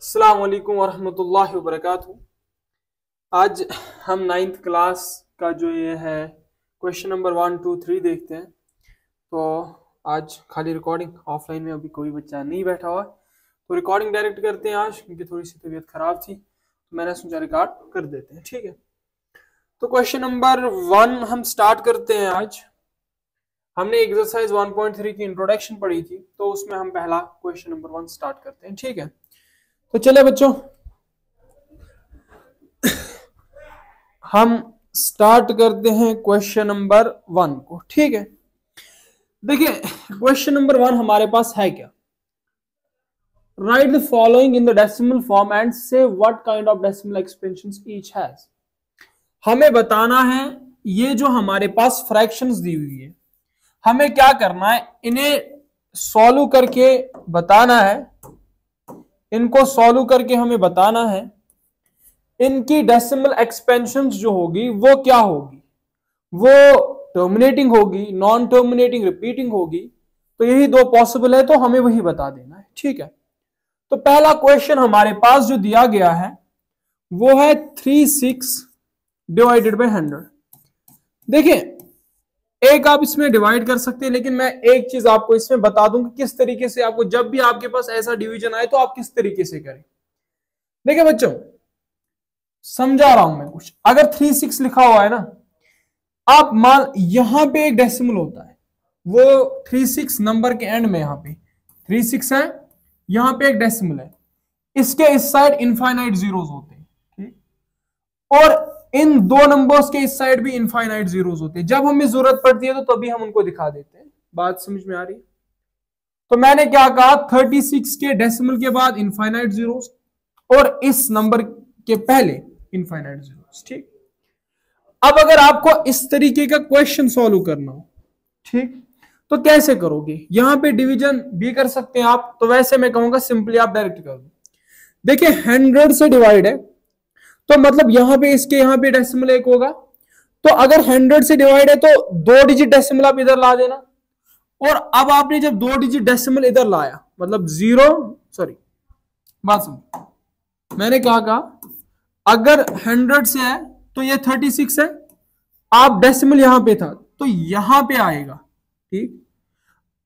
अस्सलाम वालेकुम वरहमतुल्लाहि वबरकातुहू। आज हम 9th क्लास का जो ये है क्वेश्चन नंबर 1, 2, 3 देखते हैं। तो आज खाली रिकॉर्डिंग, ऑफलाइन में अभी कोई बच्चा नहीं बैठा हुआ, तो रिकॉर्डिंग डायरेक्ट करते हैं आज, क्योंकि थोड़ी सी तबीयत खराब थी तो मैंने सोचा रिकॉर्ड कर देते हैं। ठीक है, तो क्वेश्चन नंबर 1 हम स्टार्ट करते हैं। आज हमने एक्सरसाइज 1.3 की इंट्रोडक्शन पढ़ी थी, तो उसमें हम पहला क्वेश्चन नंबर 1 स्टार्ट करते हैं। ठीक है, तो चले बच्चों, हम स्टार्ट करते हैं क्वेश्चन नंबर 1 को। ठीक है, देखिए क्वेश्चन नंबर 1 हमारे पास है क्या। Write the following in the decimal form and say what kind of decimal expansions each has. हमें बताना है ये जो हमारे पास फ्रैक्शंस दी हुई है, हमें क्या करना है, इन्हें सॉल्व करके बताना है। इनको सॉल्व करके हमें बताना है इनकी डेसिमल एक्सपेंशंस जो होगी वो क्या होगी, वो टर्मिनेटिंग होगी, नॉन टर्मिनेटिंग, रिपीटिंग होगी। तो यही दो पॉसिबल है, तो हमें वही बता देना है। ठीक है, तो पहला क्वेश्चन हमारे पास जो दिया गया है वो है 36 डिवाइडेड बाय 100। देखिए एक आप इसमें डिवाइड कर सकते हैं, लेकिन मैं एक चीज आपको इसमें बता दूं कि किस तरीके से आपको, जब भी आपके पास ऐसा डिवीजन आए तो आप किस तरीके से करें। देखिए बच्चों, समझा रहा हूं मैं कुछ। अगर 36 लिखा हुआ है ना, आप मान यहां पे एक डेसिमल होता है, वो 36 नंबर के एंड में यहां पे 36 है, यहां पे एक डेसिमल है, इसके इस साइड इनफाइनाइट जीरोस होते हैं। ठीक, और इन दो नंबर्स के इस साइड भी इनफाइनाइट जीरोस होते हैं। जब हमें जरूरत पड़ती है तो तभी हम उनको दिखा देते हैं। बात समझ में आ रही है? तो मैंने क्या कहा, 36 के डेसिमल के बाद इनफाइनाइट जीरोस और इस नंबर के पहले इनफाइनाइट जीरोस। ठीक, अब अगर आपको इस तरीके का क्वेश्चन सॉल्व करना हो, ठीक, तो कैसे करोगे। यहां पे डिवीजन भी कर सकते हैं आप, तो वैसे मैं कहूंगा सिंपली आप डायरेक्ट कर दो। देखिए 100 से डिवाइड है, तो मतलब यहां पे इसके यहां पे डेसिमल 1 होगा। तो अगर 100 से डिवाइड है तो 2 डिजिट डेसिमल आप इधर ला देना। और अब आपने जब 2 डिजिट डेसिमल इधर लाया, मतलब 0, सॉरी बात समझ, मैंने कहा अगर 100 से है तो ये 36 है, आप डेसिमल यहां पे था तो यहां पे आएगा। ठीक,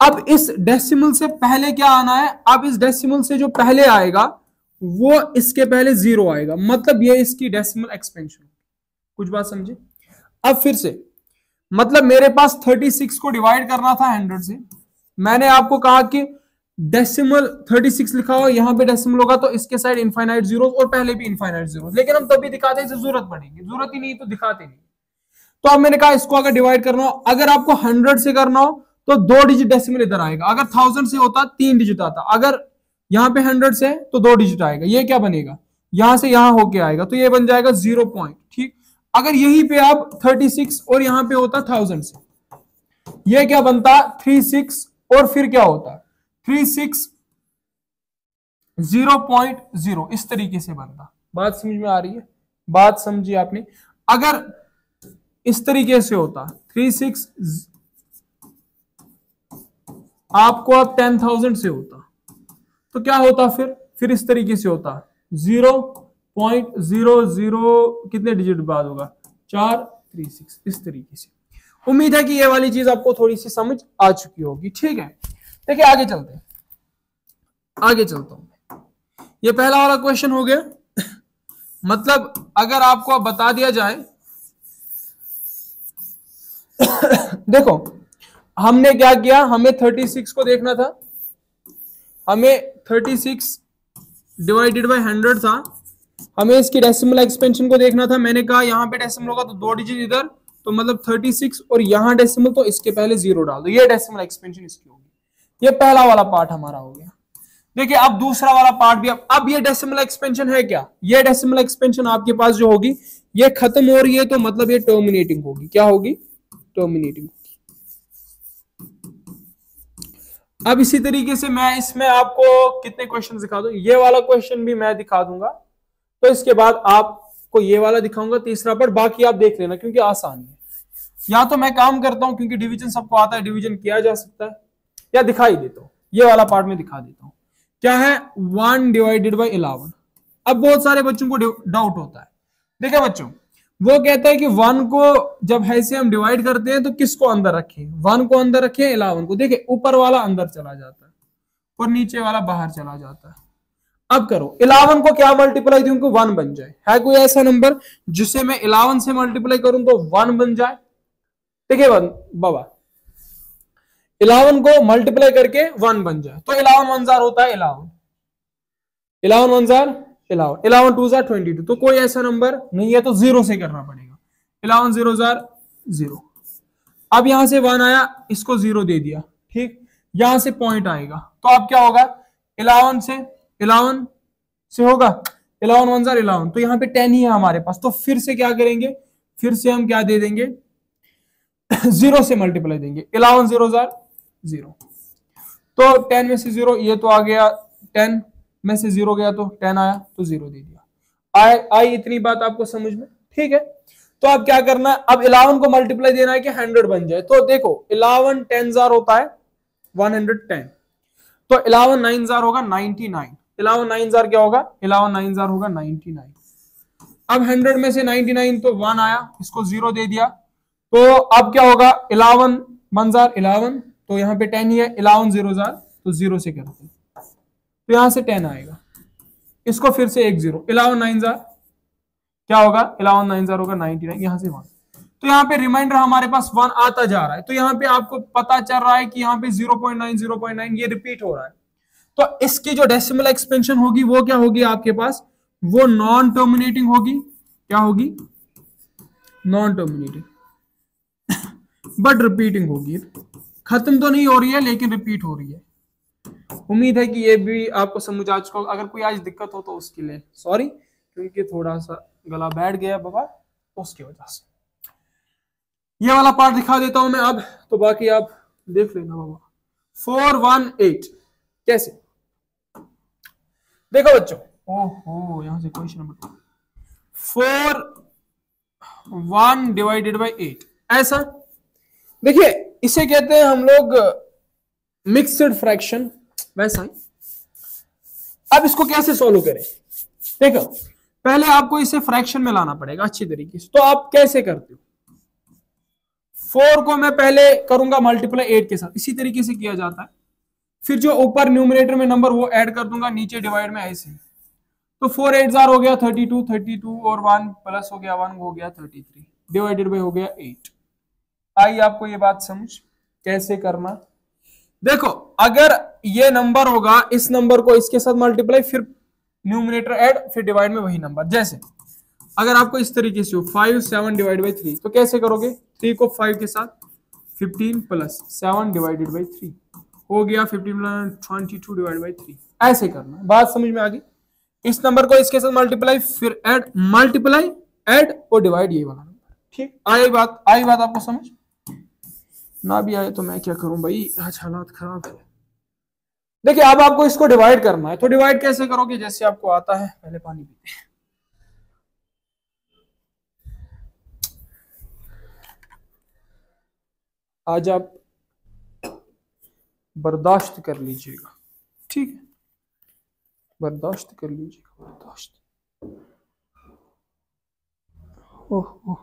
अब इस डेसिमल से पहले क्या आना है, अब इस डेसिमल से जो पहले आएगा वो इसके पहले 0 आएगा, मतलब ये इसकी डेसिमल एक्सपेंशन। कुछ बात समझे? अब फिर से, मतलब मेरे पास 36 को डिवाइड करना था 100 से, मैंने आपको कहा कि डेसिमल 36 लिखा हो, यहां पे डेसिमल होगा तो इसके साइड इनफाइनाइट जीरोस और पहले भी इनफाइनाइट जीरोस, लेकिन हम तभी दिखाते हैं जब जरूरत पड़ेगी, जरूरत ही नहीं तो दिखाते नहीं। तो अब मैंने कहा इसको अगर डिवाइड करना हो, अगर आपको 100 से करना हो तो 2 डिजिट डेसिमल इधर आएगा, अगर 1000 से होता 3 डिजिट आता, अगर यहां पे 100 से तो 2 डिजिट आएगा, ये क्या बनेगा, यहां से यहां होके आएगा, तो ये बन जाएगा 0 पॉइंट। ठीक, अगर यहीं पे आप 36 और यहां पे होता 1000 से, ये क्या बनता 36 और फिर क्या होता 36 0.0, इस तरीके से बनता। बात समझ में आ रही है? बात समझी आपने? अगर इस तरीके से होता 36, आपको अब 10,000 से होता तो क्या होता, फिर इस तरीके से होता 0.00 कितने डिजिट बाद होगा 436, इस तरीके से। उम्मीद है कि ये वाली चीज आपको थोड़ी सी समझ आ चुकी होगी। ठीक है, देखिए आगे चलते हैं, आगे चलता हूं। ये पहला वाला क्वेश्चन हो गया। मतलब अगर आपको अब बता दिया जाए देखो हमने क्या किया, हमें 36 को देखना था, हमें 36 डिवाइडेड बाय 100 था, हमें इसकी डेसिमल एक्सपेंशन को देखना था। मैंने कहा यहां पे डेसिमल होगा तो 2 डिजिट इधर, तो मतलब 36 और यहां डेसिमल, तो इसके पहले 0 डाल दो, ये डेसिमल एक्सपेंशन इसकी होगी। ये पहला वाला पार्ट हमारा हो गया। देखिए अब दूसरा वाला पार्ट भी, अब ये डेसिमल एक्सपेंशन है क्या, ये डेसिमल एक्सपेंशन आपके पास जो होगी ये खत्म हो रही है, तो मतलब ये टर्मिनेटिंग होगी। क्या होगी? टर्मिनेटिंग। अब इसी तरीके से मैं इसमें आपको कितने क्वेश्चन दिखा दूं, ये वाला क्वेश्चन भी मैं दिखा दूंगा, तो इसके बाद आपको ये वाला दिखाऊंगा तीसरा पर, बाकी आप देख लेना क्योंकि आसान है। या तो मैं काम करता हूं, क्योंकि डिवीजन सबको आता है, डिवीजन किया जा सकता है, या दिखाई देता हूं, ये वाला पार्ट में दिखा देता हूं। क्या है 1 डिवाइडेड बाई 11। अब बहुत सारे बच्चों को डाउट होता है। देखिए बच्चों, वो कहता है कि 1 को जब ऐसे हम डिवाइड करते हैं तो किसको अंदर रखें, 1 को अंदर रखें 11 को। देखिए ऊपर वाला अंदर चला जाता है और नीचे वाला बाहर चला जाता है। अब करो 11 को क्या मल्टीप्लाई दूं कि 1 बन जाए। है कोई ऐसा नंबर जिसे मैं 11 से मल्टीप्लाई करूं तो 1 बन जाए? देखिए बाबा 11 को मल्टीप्लाई करके 1 बन जाए तो 11 1 जार होता है 11, 11 1 जार 11, 11 2 जार 22। तो कोई ऐसा नंबर नहीं है तो 0 से करना पड़ेगा। 11 0 जार 0। अब यहां से 1 आया, इसको 0 दे दिया, ठीक। यहां से पॉइंट आएगा तो अब क्या होगा 11 से होगा 11 1 जार 11। तो यहाँ पे 10 ही है हमारे पास, तो फिर से क्या करेंगे, फिर से हम क्या दे देंगे 0 से मल्टीप्लाई देंगे। 11 0 जार 0, तो 10 में से 0 ये तो आ गया, 10 में से 0 गया तो 10 आया तो 0 दे दिया। आई इतनी बात आपको समझ में? ठीक है। तो अब क्या करना है, अब 11 को मल्टीप्लाई देना है कि 100 बन जाए। तो देखो 11 10 जार होता है 110, तो 11 9 जार होगा 99। 11 9 जार क्या होगा, 11 9 जार होगा 99। अब 100 में से 99 तो 1 आया, इसको 0 दे दिया। तो अब क्या होगा 11 1 जार 11, तो यहाँ पे 10 ही है। 11 0 जार तो 0 से करते हैं तो यहां से 10 आएगा, इसको फिर से 1 0। 11 9 जार क्या होगा, 11 9 जार होगा 99, यहां से 1। तो यहाँ पे रिमाइंडर हमारे पास 1 आता जा रहा है। तो यहाँ पे आपको पता चल रहा है कि यहाँ पे 0.9 0.9 ये रिपीट हो रहा है। तो इसकी जो डेसिमल एक्सपेंशन होगी वो क्या होगी आपके पास, वो नॉन टर्मिनेटिंग होगी। क्या होगी, नॉन टर्मिनेटिंग बट रिपीटिंग होगी। खत्म तो नहीं हो रही है लेकिन रिपीट हो रही है। उम्मीद है कि ये भी आपको समझ आ चुका होगा। अगर कोई आज दिक्कत हो तो उसके लिए सॉरी, क्योंकि थोड़ा सा गला बैठ गया बाबा, तो उसकी वजह से। ये वाला पार्ट दिखा देता हूं मैं अब, तो बाकी आप देख लेना बाबा। 418 कैसे, देखो बच्चों, ओहो यहां से क्वेश्चन नंबर 4 1 डिवाइडेड बाई 8 ऐसा। देखिए इसे कहते हैं हम लोग मिक्स्ड फ्रैक्शन, वैसा ही। अब इसको कैसे सॉल्व करें, देखो पहले आपको इसे फ्रैक्शन में लाना पड़ेगा अच्छी तरीके से। तो आप कैसे करते हो, 4 को मैं पहले करूंगा मल्टीप्लाई 8 के साथ, इसी तरीके से किया जाता है। फिर जो ऊपर न्यूमरेटर में नंबर वो ऐड कर दूंगा, नीचे डिवाइड में ऐसे। तो 4 8 जार हो गया 32, 32 और 1 प्लस हो गया 1 हो गया 33, डिवाइडेड बाई हो गया 8। आई आपको ये बात समझ कैसे करना। देखो अगर ये नंबर होगा, इस नंबर को इसके साथ मल्टीप्लाई, फिर न्यूमरेटर ऐड, फिर डिवाइड में वही नंबर। जैसे अगर आपको इस तरीके से हो 5 7 डिवाइड बाई 3, तो कैसे करोगे, 3 को 5 के साथ 15 प्लस 7 डिवाइडेड बाई 3 हो गया 15 22 डिवाइड बाई 3। ऐसे करना, बात समझ में आ गई। इस नंबर को इसके साथ मल्टीप्लाई, फिर ऐड, मल्टीप्लाई ऐड और डिवाइड, ये वाला नंबर। ठीक, आई बात आपको समझ ना भी आए तो मैं क्या करूं भाई, आज हालात खराब है। देखिए अब आपको इसको डिवाइड करना है, तो डिवाइड कैसे करोगे, जैसे आपको आता है। पहले पानी पीते हैं। आज आप बर्दाश्त कर लीजिएगा, ठीक है, बर्दाश्त कर लीजिएगा, बर्दाश्त। ओह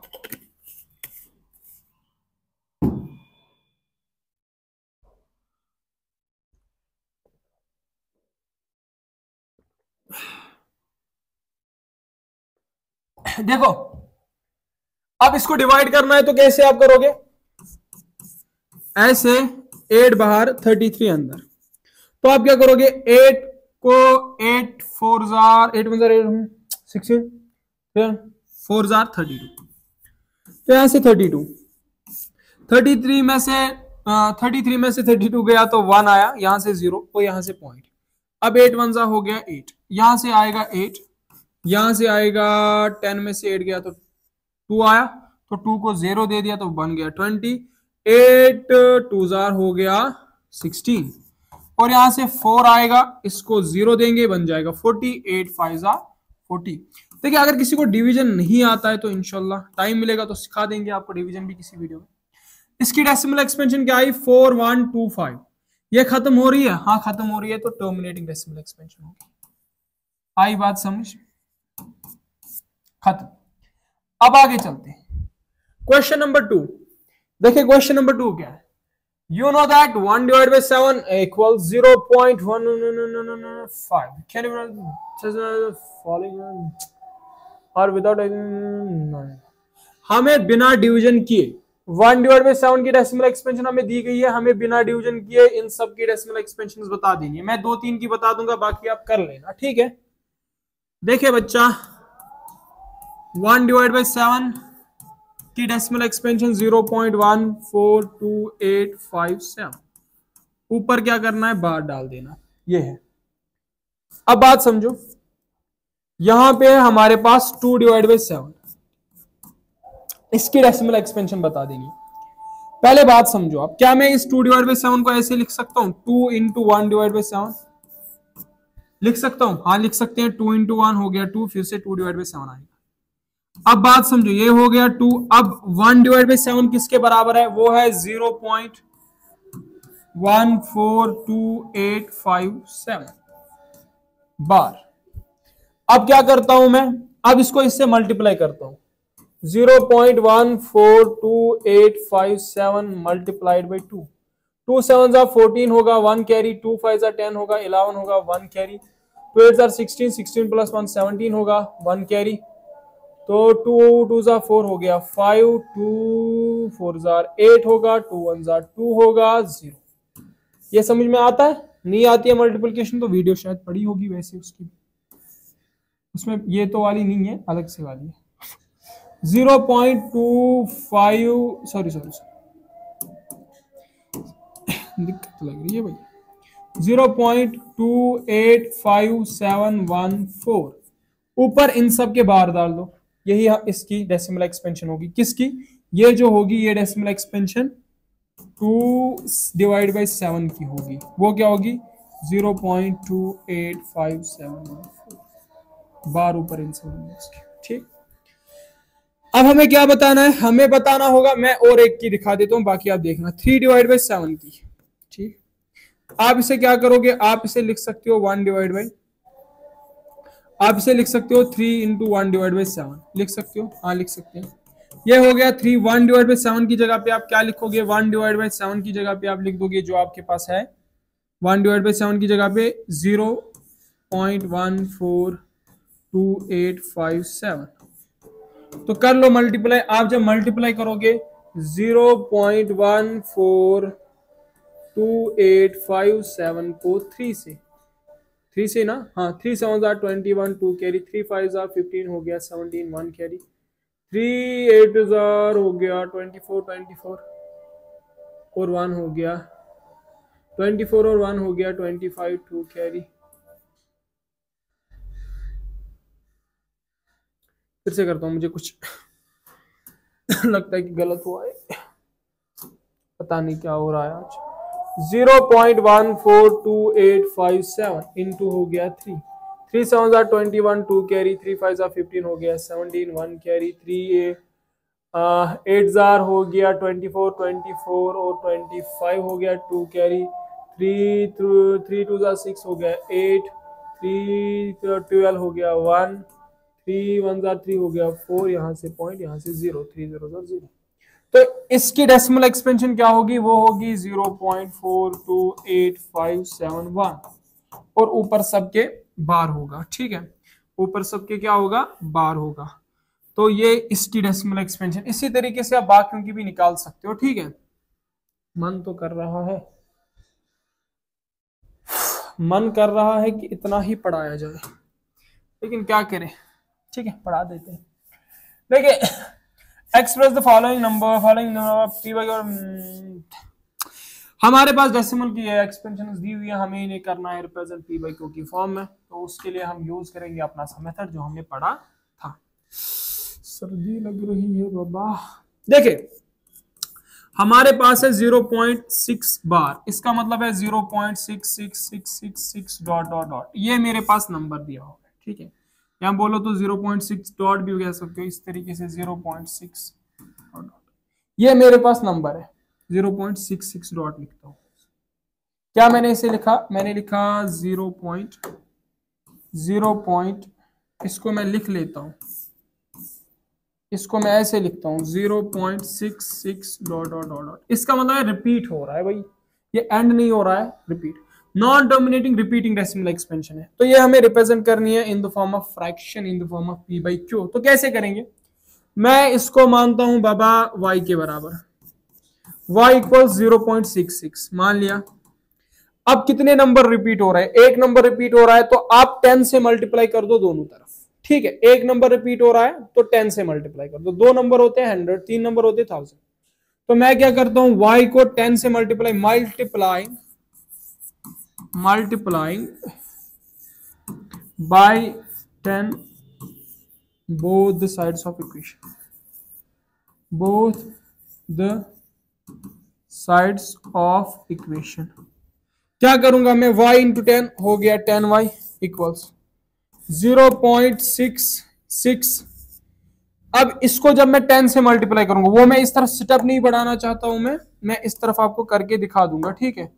देखो अब इसको डिवाइड करना है तो कैसे आप करोगे, ऐसे 8 बाहर 33 अंदर। तो आप क्या करोगे, 8 को 8 4 जार 8 1 जार 16 4 जार 32, तो यहां से 32 33 में से 33 में से 32 गया तो 1 आया, यहां से 0 और यहां से पॉइंट। अब 8 1 जार हो गया 8, यहां से आएगा 8, यहां से आएगा 10 में से 8 गया तो 2 आया, तो 2 को 0 दे दिया तो बन गया 20। 8 2 जार हो गया 16 और यहां से 4 आएगा, इसको 0 देंगे बन जाएगा 40। 8 5 जार 40। देखिए अगर किसी को डिवीजन नहीं आता है तो इंशाल्लाह टाइम मिलेगा तो सिखा देंगे आपको डिवीजन भी किसी वीडियो में। इसकी डेसिमल एक्सपेंशन क्या आई 4125। ये खत्म हो रही है, हाँ खत्म हो रही है, तो टर्मिनेटिंग डेसिमल एक्सपेंशन होगी। आई बात समझ? खत्म। अब आगे चलते हैं क्वेश्चन नंबर 2। देखिए क्वेश्चन नंबर 2 क्या है। You know that 1 divided by 7 equals 0.15. Can you following or without हमें बिना डिवीजन किए 1 डिवाइड बाई 7 की डेसिमल एक्सपेंशन हमें दी गई है, हमें बिना डिवीजन किए इन सब की डेसिमल एक्सपेंशन बता देंगे। मैं 2-3 की बता दूंगा, बाकी आप कर लेना, ठीक है। देखिए बच्चा 1 डिवाइड बाई 7 की डेसिमल एक्सपेंशन 0.142857। ऊपर क्या करना है, बार डाल देना, ये है। अब बात समझो, यहां पे हमारे पास 2 डिवाइड बाई 7, इसकी डेसिमल एक्सपेंशन बता देंगे। पहले बात समझो आप, क्या मैं इस 2 डिवाइड बाई 7 को ऐसे लिख सकता हूं, 2 इंटू 1 डिवाइड बाई 7 लिख सकता हूं? हाँ लिख सकते हैं। 2 इंटू 1 हो गया 2, फिर से 2 डिवाइड बाई 7 आएगा। अब बात समझो, ये हो गया 2। अब 1 डिवाइड बाई 7 किसके बराबर है, वो है 0.142857 बार। अब क्या करता हूं मैं, अब इसको इससे मल्टीप्लाई करता हूं। 0.142857 मल्टीप्लाइड बाई 2। 2 7 14 होगा, 1 कैरी, 2 5 10 होगा, 11 होगा, 1 कैरी, 2 8 16, 16 प्लस 1 17 होगा, 1 कैरी, तो 2 2 4 हो गया, 5 2 4 8 होगा, 2 1 2 होगा, 0। ये समझ में आता है? नहीं आती है मल्टीप्लिकेशन तो वीडियो शायद पड़ी होगी वैसे उसकी, उसमें ये तो वाली नहीं है, अलग से वाली है। 0.25 सॉरी दिक्कत लग रही है भाई। 0.285714 ऊपर इन सब के बाहर डाल दो, यही इसकी डेसिमल एक्सपेंशन होगी। किसकी? ये जो होगी ये डेसिमल एक्सपेंशन 2 डिवाइड बाई 7 की होगी। वो क्या होगी? 0.28571 बार ऊपर इन सब इसकी, ठीक। अब हमें क्या बताना है, हमें बताना होगा, मैं और एक की दिखा देता हूं, बाकी आप देखना। 3 डिवाइड बाई 7 की, ठीक। आप इसे क्या करोगे, आप इसे लिख सकते हो 1 डिवाइड बाई, आप इसे लिख सकते हो 3 इंटू 1 डिवाइड बाई 7 लिख सकते हो, हाँ लिख सकते हैं। ये हो गया 3। 1 डिवाइड बाई 7 की जगह पे आप क्या लिखोगे, 1 डिवाइड बाई 7 की जगह पे आप लिख दोगे जो आपके पास है, 1 डिवाइड बाई 7 की जगह पे 0.142857। तो कर लो मल्टीप्लाई। आप जब मल्टीप्लाई करोगे 0.142857 को 3 से ना, हाँ 3 7 21 2 कैरी, 3 5 15 हो गया 17 1 कैरी, 3 8 हो गया 24 और 1 हो गया 24 और 1 हो गया 25 2 कैरी। फिर से करता हूं, मुझे कुछ लगता है कि गलत हुआ है, पता नहीं क्या हो रहा है आज। 0.142857 इंटू हो गया 3, 3 7 21 2 कैरी, 3 5 15 हो गया 17 1 कैरी, 3 8 हो गया 24 और 25 हो गया 2 कैरी, 3 2 6 हो गया 8, 3 12 हो गया 1, 3 1 3 हो गया 4, यहाँ से पॉइंट, यहाँ से 0, 3 0 0। तो इसकी डेसिमल एक्सपेंशन क्या होगी, वो होगी 0.42857 और ऊपर सबके बार होगा, ठीक है। ऊपर सबके क्या होगा, बार होगा। तो ये इसकी डेसिमल एक्सपेंशन। इसी तरीके से आप बाकियों की भी निकाल सकते हो, ठीक है। मन तो कर रहा है, मन कर रहा है कि इतना ही पढ़ाया जाए, लेकिन क्या करें, ठीक है पढ़ा देते हैं। देखिए express the following number P by, और हमारे पास डेसिमल की एक्सपेंशन दी हुई है, हमें इन्हें करना है रिप्रेजेंट पी बाई क्यू की फॉर्म में। तो उसके लिए हम यूज करेंगे अपना सा मेथड जो हमने पढ़ा था। सर्दी लग रही है बाबा। देखिए हमारे पास है 0.6 बार, इसका मतलब है 0.66666 डॉट डॉट डॉट, ये मेरे पास नंबर दिया होगा, ठीक है। यहाँ बोलो तो 0.6 डॉट भी कह सकते हो, इस तरीके से 0.6 डॉट, ये मेरे पास नंबर है, 0.66 डॉट लिखता हूँ। क्या मैंने इसे लिखा, मैंने लिखा 0.0. इसको मैं लिख लेता हूं, इसको मैं ऐसे लिखता हूं 0.66 डॉट डॉट डॉट डॉट। इसका मतलब है रिपीट हो रहा है भाई, ये एंड नहीं हो रहा है, repeat. Non terminating repeating decimal expansion है, तो ये हमें रिप्रेजेंट करनी है in the form of fraction in the form of p by Q. तो कैसे करेंगे, मैं इसको मानता हूं बाबा y के बराबर, y इक्वल 0.66 मान लिया। अब कितने नंबर रिपीट हो रहे हैं, एक नंबर रिपीट हो रहा है, तो आप 10 से मल्टीप्लाई कर दो दोनों तरफ, ठीक है। एक नंबर रिपीट हो रहा है तो 10 से मल्टीप्लाई कर दो, दो नंबर होते हैं 100, तीन नंबर होते हैं 1000। तो मैं क्या करता हूं, y को 10 से multiplying by 10 both the sides of equation, both the sides of equation. क्या करूंगा मैं, y इंटू 10 हो गया 10y इक्वल्स 0.66। अब इसको जब मैं 10 से मल्टीप्लाई करूंगा, वो मैं इस तरफ सिटअप नहीं बढ़ाना चाहता हूं, मैं इस तरफ आपको करके दिखा दूंगा, ठीक है।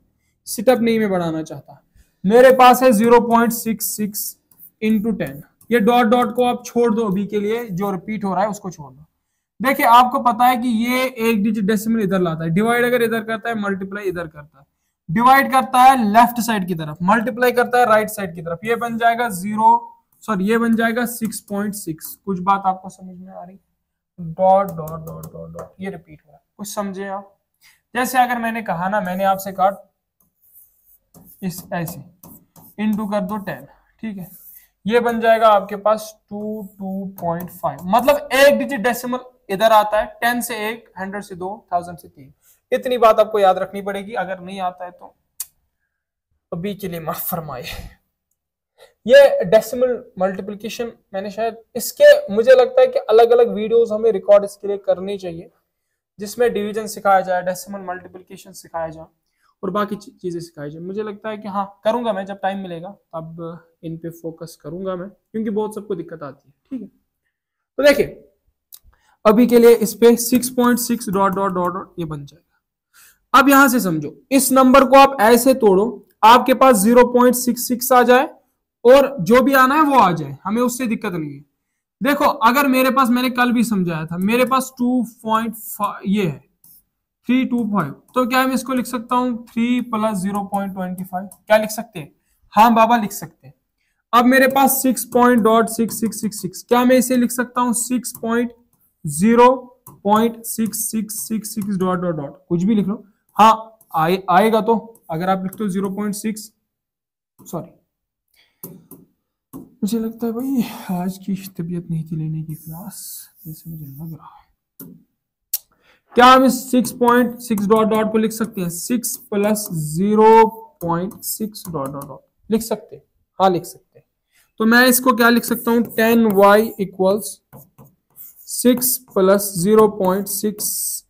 सिटअप नहीं मैं बढ़ाना चाहता, मेरे पास है 0.66 इंटू 10। ये डॉट डॉट को आप छोड़ दो अभी के लिए, जो रिपीट हो रहा है उसको छोड़ दो। देखिए आपको पता है कि ये एक डिजिट डेसिमल इधर लाता है, डिवाइड अगर इधर करता है, मल्टीप्लाई इधर करता है। डिवाइड करता है लेफ्ट साइड की तरफ, मल्टीप्लाई करता है राइट साइड की तरफ। ये बन जाएगा ये बन जाएगा 6.6। कुछ बात आपको समझ में आ रही, dot dot dot dot dot, ये रिपीट हो रहा है, कुछ समझे आप। जैसे अगर मैंने कहा ना, मैंने आपसे कहा इस ऐसे इनटू कर दो 10, ठीक है, ये बन जाएगा आपके पास 2.5। मतलब एक डिजिट डेसिमल इधर आता है, 10 से 1, 100 से 2, 1000 से 3। इतनी बात आपको याद रखनी पड़ेगी, अगर नहीं आता है तो अभी के लिए माफ फरमाए। ये डेसिमल मल्टीप्लिकेशन मैंने शायद इसके, मुझे लगता है कि अलग अलग वीडियोस हमें रिकॉर्ड इसके लिए करनी चाहिए, जिसमें डिवीजन सिखाया जाए, डेसिमल मल्टीप्लिकेशन सिखाया जाए और बाकी चीजें सिखाई जाए। मुझे लगता है कि हाँ करूंगा मैं, जब टाइम मिलेगा तब इन पे फोकस करूंगा मैं, क्योंकि बहुत सबको दिक्कत आती है, ठीक है। तो देखिए अभी के लिए इस पे 6.6 डॉट डॉट डॉट डॉट ये बन जाएगा। अब यहां से समझो, इस नंबर को आप ऐसे तोड़ो, आपके पास 0.66 आ जाए और जो भी आना है वो आ जाए, हमें उससे दिक्कत नहीं है। देखो अगर मेरे पास, मैंने कल भी समझाया था, मेरे पास 2.5 ये है 325, तो क्या मैं इसको लिख सकता हूं 3 प्लस 0.25, क्या लिख सकते हैं, हाँ बाबा लिख सकते हैं। अब मेरे पास 6.6666, क्या मैं इसे लिख सकता हूं 6.0.6666 डॉट डॉट डॉट, कुछ भी लिख लो, हाँ आएगा। तो अगर आप लिखते हो 0.6, सॉरी मुझे लगता है भाई आज की तबीयत नहीं थी लेने की क्लास, जैसे मुझे लग रहा है। क्या हम इस 6.6 डॉट डॉट को लिख सकते हैं 6 प्लस 0.6 डॉट डॉट डॉट, लिख सकते हैं, हाँ लिख सकते हैं। तो मैं इसको क्या लिख सकता हूं 10y equals 6 plus 0.6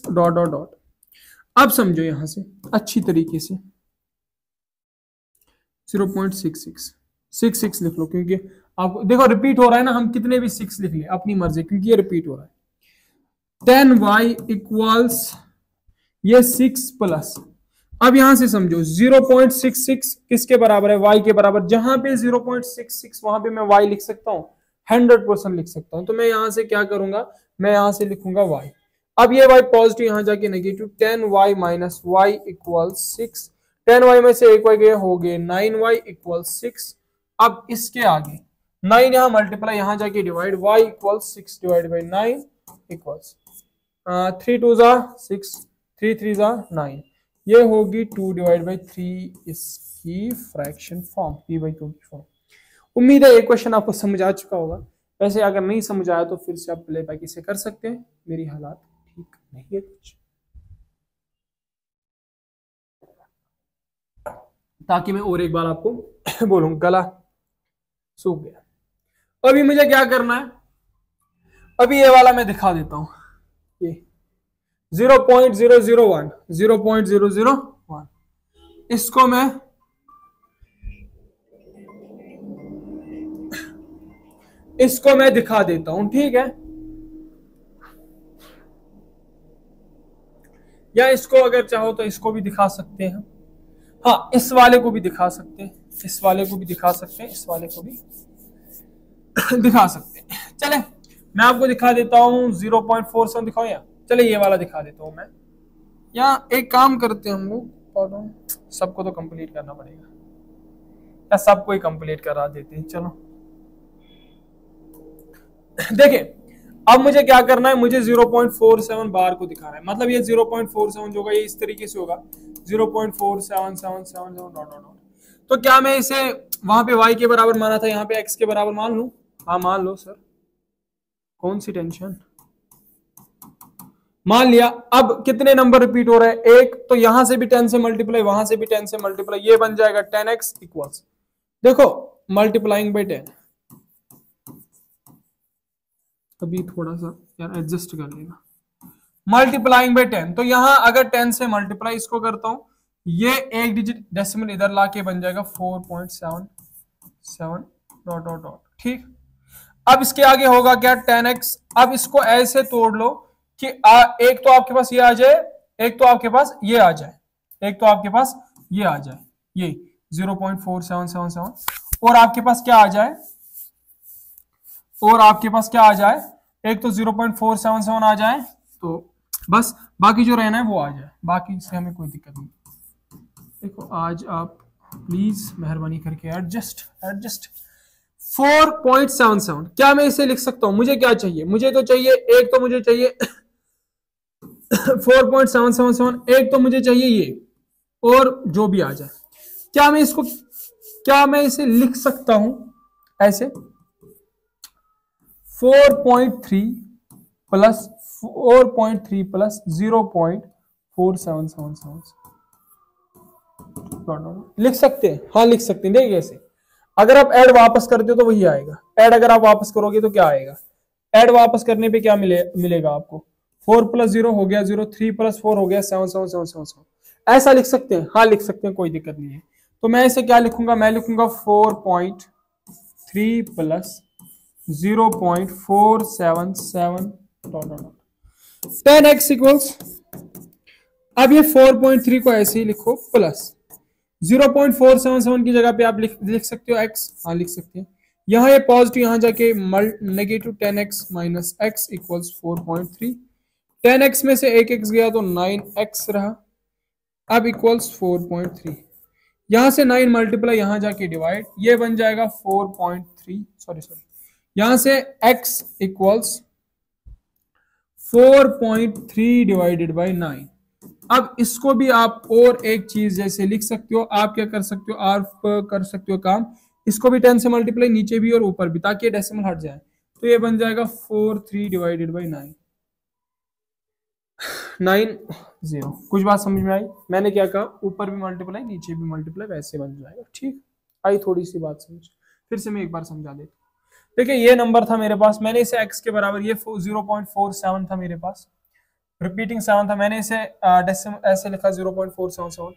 dot dot dot. अब समझो यहां से अच्छी तरीके से 0.66 लिख लो, क्योंकि आपको देखो रिपीट हो रहा है ना, हम कितने भी 6 लिख ले अपनी मर्जी, क्योंकि ये रिपीट हो रहा है। 10y इक्वल्स ये 6 प्लस, अब यहां से समझो 0.66 किसके बराबर है, y के बराबर। जहां पे 0.66 वहां पे मैं y लिख सकता हूं, 100% लिख सकता हूं। तो मैं यहां से क्या करूंगा, मैं यहां से लिखूंगा y। अब ये y पॉजिटिव यहां जाके negative, 10y minus y equal 6। 10y में से एक y गया, हो गए 9y इक्वल 6। अब इसके आगे 9 यहां मल्टीप्लाई, यहां जाके divide, y equal 6 divide by 9 equals 3 2 जा 6, 3 3 जा 9, ये होगी 2 डिवाइड बाई 3 इसकी fraction form, p by Q की फॉर्म। उम्मीद है ये क्वेश्चन आपको समझ आ चुका होगा। वैसे अगर नहीं समझ आया तो फिर से आप प्ले बैक इसे कर सकते हैं, मेरी हालात ठीक नहीं है कुछ, ताकि मैं और एक बार आपको बोलूं, गला सूख गया। अभी मुझे क्या करना है, अभी ये वाला मैं दिखा देता हूं, ये 0.001 इसको मैं दिखा देता हूं, ठीक है। या इसको अगर चाहो तो इसको भी दिखा सकते हैं, हाँ इस वाले को भी दिखा सकते हैं, इस वाले को भी दिखा सकते हैं, इस वाले को भी दिखा सकते हैं। चले मैं आपको दिखा देता हूं 0.47 दिखाओ, या चले ये वाला दिखा देता हूं मैं। या एक काम करते हैं हम लोग, सबको तो कंप्लीट करना पड़ेगा, या सबको ही कंप्लीट करा देते हैं। चलो देखिए अब मुझे क्या करना है, मुझे 0.47 बार को दिखाना है, मतलब ये 0.47 जो होगा ये इस तरीके से होगा 0.4777 तो क्या मैं इसे वहां पे y के बराबर माना था, यहाँ पे x के बराबर मान लूं? हाँ मान लो सर, कौन सी टेंशन, मान लिया। अब कितने नंबर रिपीट हो रहे हैं, एक, तो यहां से भी 10 से मल्टीप्लाई, वहां से भी 10 से मल्टीप्लाई, ये बन जाएगा 10x इक्वल्स, देखो मल्टीप्लाइंग बाई 10, अभी थोड़ा सा यार एडजस्ट कर लेना, मल्टीप्लाइंग बाई 10, तो यहां अगर 10 से मल्टीप्लाई इसको करता हूं, ये एक डिजिट डेसिमल इधर लाके बन जाएगा 4.77 डॉट डॉट डॉट, ठीक। अब इसके आगे होगा क्या 10x, अब इसको ऐसे तोड़ लो कि एक तो आपके पास ये आ जाए, एक तो आपके पास ये आ जाए, एक तो आपके पास ये आ जाए, ये 0.4777, और आपके पास क्या आ जाए, और आपके पास क्या आ जाए, एक तो 0.477 आ जाए, तो बस बाकी जो रहना है वो आ जाए, बाकी से हमें कोई दिक्कत नहीं। देखो आज आप प्लीज मेहरबानी करके एडजस्ट 4.77, क्या मैं इसे लिख सकता हूं, मुझे क्या चाहिए, मुझे तो चाहिए, एक तो मुझे चाहिए 4.777, एक तो मुझे चाहिए ये, और जो भी आ जाए, क्या मैं इसको, क्या मैं इसे लिख सकता हूं ऐसे 4.3 प्लस 4.3 प्लस 0.4777 लिख सकते हैं, हाँ लिख सकते हैं। देखिए ऐसे अगर आप ऐड वापस करते हो तो वही आएगा, ऐड अगर आप वापस करोगे तो क्या आएगा, ऐड वापस करने पे क्या मिलेगा आपको, 4 प्लस 0 हो गया 0, 3 प्लस 4 हो गया 7, ऐसा लिख सकते हैं, हाँ लिख सकते हैं, कोई दिक्कत नहीं है। तो मैं इसे क्या लिखूंगा, मैं लिखूंगा 4.3 प्लस 0.477 10x इक्वल्स, अब ये 4.3 को ऐसे ही लिखो प्लस 0.477 की जगह पे आप लिख सकते हो x, हाँ लिख सकते हैं, यहां ये पॉजिटिव यहां जाके negative 10x minus x equals 4.3, 10x में से एक x गया तो 9x रहा, अब इक्वल्स 4.3, यहां से 9 मल्टीप्लाई यहां जाके डिवाइड, ये बन जाएगा 4.3, सॉरी यहां से x इक्वल्स 4.3 डिवाइडेड बाई 9। अब इसको भी आप और एक चीज जैसे लिख सकते हो, आप क्या कर सकते हो, आप कर सकते हो काम, इसको भी 10 से मल्टीप्लाई नीचे भी और ऊपर भी, ताकि डेसिमल हट जाए, तो ये बन जाएगा 4.3 डिवाइडेड बाई 9 कुछ बात समझ में आई, मैंने क्या कहा, ऊपर भी मल्टीप्लाई नीचे भी मल्टीप्लाई, वैसे बन जाएगा, ठीक। आई थोड़ी सी बात समझ, फिर से मैं एक बार समझा देता हूं। देखिए ये नंबर था मेरे पास, मैंने इसे x के बराबर, ये 0.47 था मेरे पास, रिपीटिंग 7 था, मैंने इसे डेसिमल ऐसे लिखा 0.477,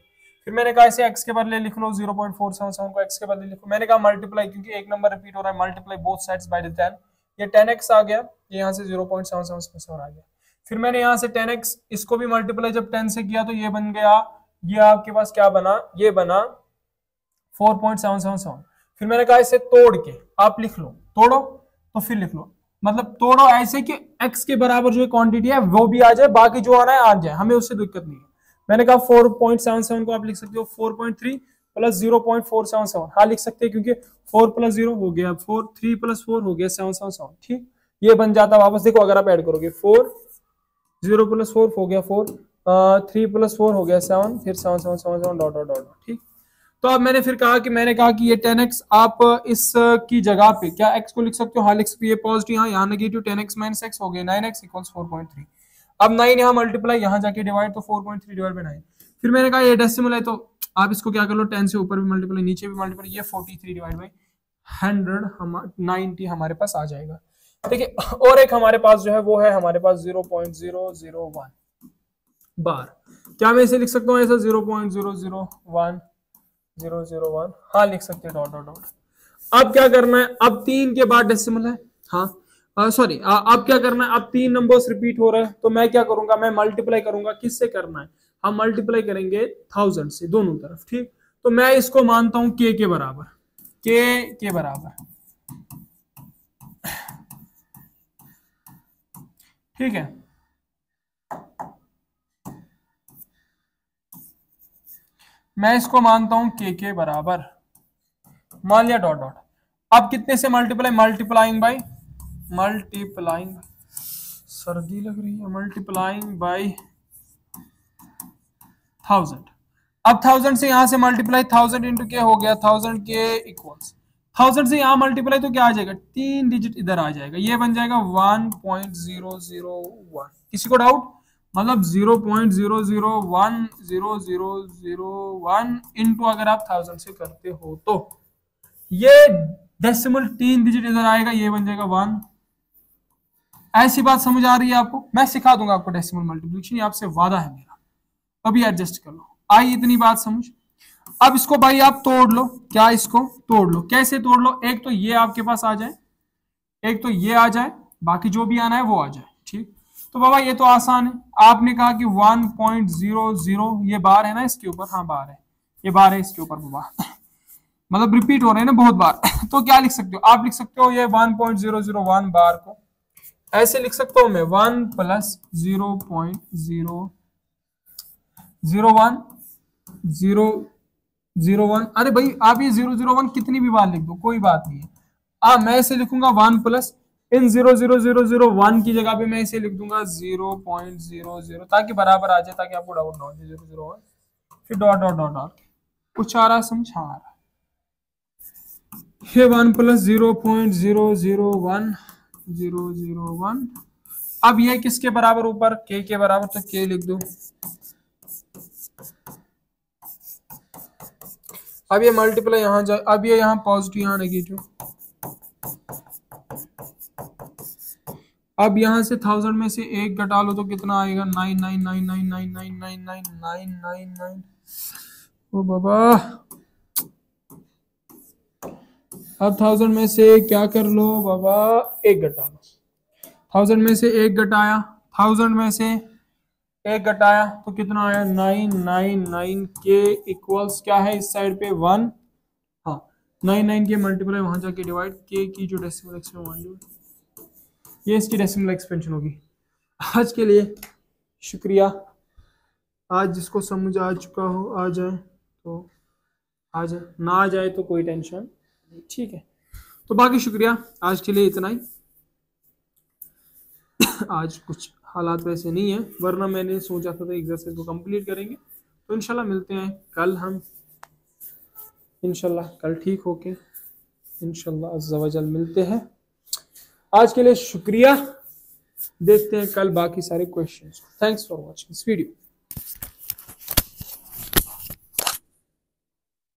फिर मैंने कहा इसे x के बदले लिख लो, 0.477 को x के बदले लिखो, मैंने कहा मल्टीप्लाई, क्योंकि एक नंबर रिपीट हो रहा है, मल्टीप्लाई बोथ साइड्स बाय 10, ये 10x आ गया, ये यहाँ से 0.777 आ गया, फिर मैंने यहाँ से 10x इसको भी मल्टीप्लाई जब 10 से किया तो ये बन गया, ये आपके पास क्या बना, ये बना 4.777, फिर मैंने कहा इसे तोड़ के आप लिख लो, तोड़ो तो फिर लिख लो, मतलब तोड़ो ऐसे कि x के बराबर जो क्वांटिटी है वो भी आ जाए, बाकी जो आना है आ जाए, हमें उससे दिक्कत नहीं है। मैंने कहा 4.77 को आप लिख सकते हो 4.3 प्लस 0.477, हाँ लिख सकते हैं, क्योंकि 4 प्लस 0 हो गया 4, 3 प्लस 4 हो गया 777, ठीक, ये बन जाता वापस। देखो अगर आप ऐड करोगे 4, 0 प्लस 4 हो गया 4, 3 प्लस 4 हो गया 7, फिर 7 डॉट डॉट डॉट, ठीक। तो अब मैंने फिर कहा कि मैंने कहा कि ये 10x आप इस की जगह पे क्या x को लिख सकते हो, हाँ लिख सकते हो, ये पॉजिटिव यहाँ नेगेटिव 10x माइनस x हो गया 9x इक्वल्स 4.3, अब 9 यहाँ मल्टीप्लाई यहाँ जाके डिवाइड, तो 4.3 डिवाइड बाय 9, फिर मैंने कहा ये डेसिमल है तो आप इसको क्या कर लो, 10 से ऊपर भी मल्टीप्लाई नीचे भी मल्टीप्लाई, ये 43 डिवाइड बाई 190 हमारे पास आ जाएगा। देखिए और एक हमारे पास जो है वो है हमारे पास 0.001 बार, क्या मैं इसे लिख सकता हूँ ऐसा 0.001 हाँ लिख सकते हैं डॉट डॉट डॉट। अब क्या करना है, अब 3 के बाद डेसिमल है, हाँ सॉरी, अब क्या करना है, अब 3 नंबर्स रिपीट हो रहे हैं तो मैं क्या करूंगा, मैं मल्टीप्लाई करूंगा। किससे करना है, हम मल्टीप्लाई करेंगे 1000 से दोनों तरफ, ठीक। तो मैं इसको मानता हूं के बराबर, के बराबर, ठीक है। मैं इसको मानता हूं के बराबर, मान लिया डॉट डॉट। अब कितने से मल्टीप्लाई, मल्टीप्लाइंग, सर्दी लग रही है, मल्टीप्लाइंग बाई 1000। अब 1000 से यहां से मल्टीप्लाई, 1000 इंटू के हो गया 1000 के इक्वल्स 1000 से यहां मल्टीप्लाई तो क्या आ जाएगा, 3 डिजिट इधर आ जाएगा, ये बन जाएगा 1.001। किसी को डाउट, मतलब 0.0010001 इंटू अगर आप 1000 से करते हो तो ये डेसिमल 3 डिजिट इधर आएगा, ये बन जाएगा 1। ऐसी बात समझ आ रही है आपको, मैं सिखा दूंगा आपको डेसिमल मल्टीप्लिकेशन, आपसे वादा है मेरा, अभी एडजस्ट कर लो। आई इतनी बात समझ। अब इसको भाई आप तोड़ लो, क्या इसको तोड़ लो, कैसे तोड़ लो, एक तो ये आपके पास आ जाए, एक तो ये आ जाए, बाकी जो भी आना है वो आ जाए, ठीक। तो बाबा ये तो आसान है, आपने कहा कि 1.00, ये बार है ना इसके ऊपर, हाँ बार है, ये बार है इसके ऊपर बाबा मतलब रिपीट हो रहे हैं ना बहुत बार तो क्या लिख सकते हो, आप लिख सकते हो ये 1.001 बार को ऐसे लिख सकता हूं मैं 1 प्लस 0.001 अरे भाई आप ये 001 कितनी भी बार लिख दो कोई बात नहीं है। मैं इसे लिखूंगा 1 प्लस इन 0.0001 की जगह पे मैं इसे लिख दूंगा 0.00 ताकि बराबर आ जाए, ताकि आपको डाउट ना हो जाए 001 फिर डॉट डॉट डॉट डॉट। कुछ आ रहा समझ, हाँ आ रहा। ये 1 प्लस 0.001 अब ये किसके बराबर, ऊपर के बराबर, तो के लिख दो। अब ये मल्टीप्लाई यहां जाए, अब ये यहां पॉजिटिव यहां नेगेटिव, अब यहां से 1000 में से एक घटा लो तो कितना आएगा 999999999999। ओ बाबा, अब 1000 में से क्या कर लो बाबा, एक घटा लो, 1000 में से एक घटाया, 1000 में से एक घटाया तो कितना आया 999 के इक्वल्स क्या है इस साइड पे 1, हाँ 99 के मल्टीप्लाई वहां जाके डिवाइड, के की जो डेसिमल एक्सपेंशन ये इसकी डेसिमल एक्सपेंशन होगी। आज के लिए शुक्रिया, आज जिसको समझ आ चुका हो आ जाए तो आ जाए, ना आ जाए तो कोई टेंशन, ठीक है। तो बाकी शुक्रिया, आज के लिए इतना ही। आज कुछ हालात वैसे नहीं है, वरना मैंने सोचा था एक्सरसाइज को कंप्लीट करेंगे। तो इंशाल्लाह मिलते हैं कल, हम इंशाल्लाह कल ठीक होके इंशाल्लाह अज़्ज़ा वजल मिलते हैं। आज के लिए शुक्रिया, देखते हैं कल बाकी सारे questions. Thanks for watching this video.